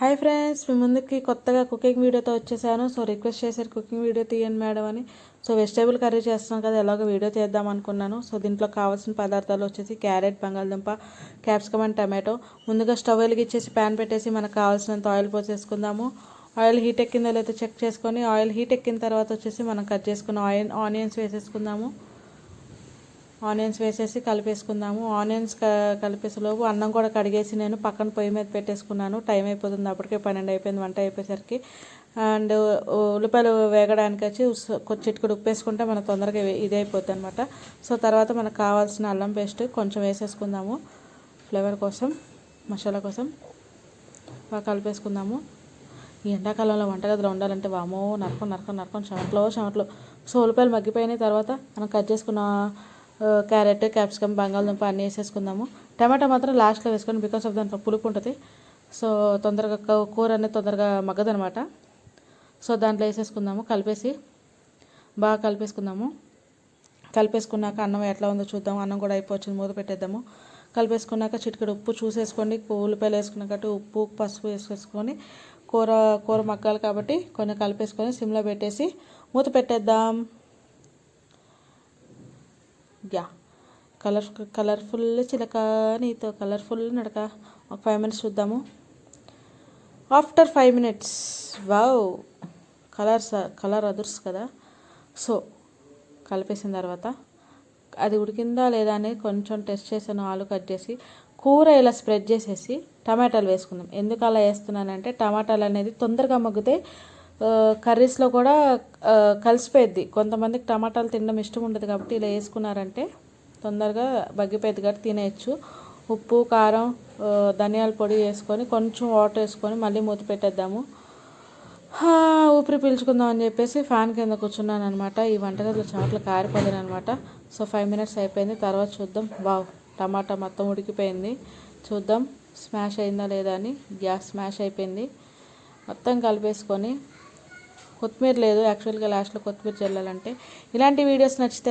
Hi friends, మీ ముందుకి కొత్తగా cooking వీడియోతో వచ్చేసాను. సో రిక్వెస్ట్ చేశారు కుకింగ్ వీడియో తీయండి మేడం అని. సో వెజిటేబుల్ కర్రీ చేస్తున్నాను కదా, ఎలాగో వీడియో చేద్దాం అనుకున్నాను. సో దీంట్లో కావాల్సిన పదార్థాలు వచ్చేసి క్యారెట్, బంగాళదుంప, క్యాప్సికమ్ అండ్ టమాటో. ముందుగా స్టవ్ వెలిగించేసి ప్యాన్ పెట్టేసి మనకు కావాల్సినంత ఆయిల్ పోసేసుకుందాము. ఆయిల్ హీట్ ఎక్కిందో లేదో చెక్ చేసుకొని, ఆయిల్ హీట్ ఎక్కిన తర్వాత వచ్చేసి మనం కట్ చేసుకున్న ఆనియన్స్ వేసేసుకుందాము. ఆనియన్స్ వేసేసి కలిపేసుకుందాము. ఆనియన్స్ కలిపేసేలోపు అన్నం కూడా కడిగేసి నేను పక్కన పొయ్యి మీద పెట్టేసుకున్నాను. టైం అయిపోతుంది, అప్పటికే 12 అయిపోయింది వంట అయిపోయేసరికి. అండ్ ఉల్లిపాయలు వేగడానికి వచ్చి చిటికెడు ఉప్పు వేసుకుంటే మనకు తొందరగా ఇది అయిపోద్ది అనమాట. సో తర్వాత మనకు కావాల్సిన అల్లం పేస్ట్ కొంచెం వేసేసుకుందాము, ఫ్లేవర్ కోసం, మసాలా కోసం. బాగా కలిపేసుకుందాము. ఈ ఎండాకాలంలో వంటగదిలో ఉండాలంటే వామో నరకం చెమట్లు. సో ఉల్లిపాయలు మగ్గిపోయిన తర్వాత మనం కట్ చేసుకున్న క్యారెట్, క్యాప్సికమ్, బంగాళదుంప అన్నీ వేసేసుకుందాము. టమాటా మాత్రం లాస్ట్లో వేసుకొని, బికాస్ ఆఫ్ దాంట్లో పులుపు ఉంటుంది. సో తొందరగా కూర అనేది తొందరగా మగ్గదనమాట. సో దాంట్లో వేసేసుకుందాము. కలిపేసి బాగా కలిపేసుకుందాము. కలిపేసుకున్నాక అన్నం ఎట్లా ఉందో చూద్దాం. అన్నం కూడా అయిపోవచ్చింది, మూత పెట్టేద్దాము. కలిపేసుకున్నాక చిటికెడు ఉప్పు చూసేసుకోండి. ఉల్లిపాయలు వేసుకున్నాక ఉప్పు, పసుపు వేసేసుకొని కూర మగ్గాలి కాబట్టి కొన్ని కలిపేసుకొని సిమ్లో పెట్టేసి మూత పెట్టేద్దాం. యా, కలర్ఫుల్ చిలక నీతో కలర్ఫుల్ నడక. ఒక 5 minutes చూద్దాము. ఆఫ్టర్ 5 minutes, వావ్, కలర్ అదుర్స్ కదా. సో కలిపేసిన తర్వాత అది ఉడికిందా లేదా అని కొంచెం టెస్ట్ చేసాను. ఆలు కట్ చేసి కూర ఇలా స్ప్రెడ్ చేసేసి టమాటాలు వేసుకుందాం. ఎందుకు అలా వేస్తున్నానంటే టమాటాలు అనేది తొందరగా మగ్గితే కర్రీస్లో కూడా కలిసిపోయిద్ది. కొంతమందికి టమాటాలు తినడం ఇష్టం ఉండదు కాబట్టి ఇలా వేసుకున్నారంటే తొందరగా మగ్గిపోయిద్ది కాబట్టి తినేయచ్చు. ఉప్పు, కారం, ధనియాల పొడి వేసుకొని కొంచెం వాటర్ వేసుకొని మళ్ళీ మూత పెట్టేద్దాము. ఊపిరి పీల్చుకుందాం అని చెప్పేసి ఫ్యాన్ కింద కూర్చున్నాను అనమాట. ఈ వంటగదిలో చెమటలు కారిపోయాను అనమాట. సో 5 minutes అయిపోయింది. తర్వాత చూద్దాం. వావ్, టమాటా మొత్తం ఉడికిపోయింది. చూద్దాం స్మాష్ అయిందా లేదా అని. గ్యాస్ స్మాష్ అయిపోయింది. మొత్తం కలిపేసుకొని, కొత్తిమీర లేదు యాక్చువల్గా, లాస్ట్లో కొత్తిమీర చల్లాలంటే. ఇలాంటి వీడియోస్ నచ్చితే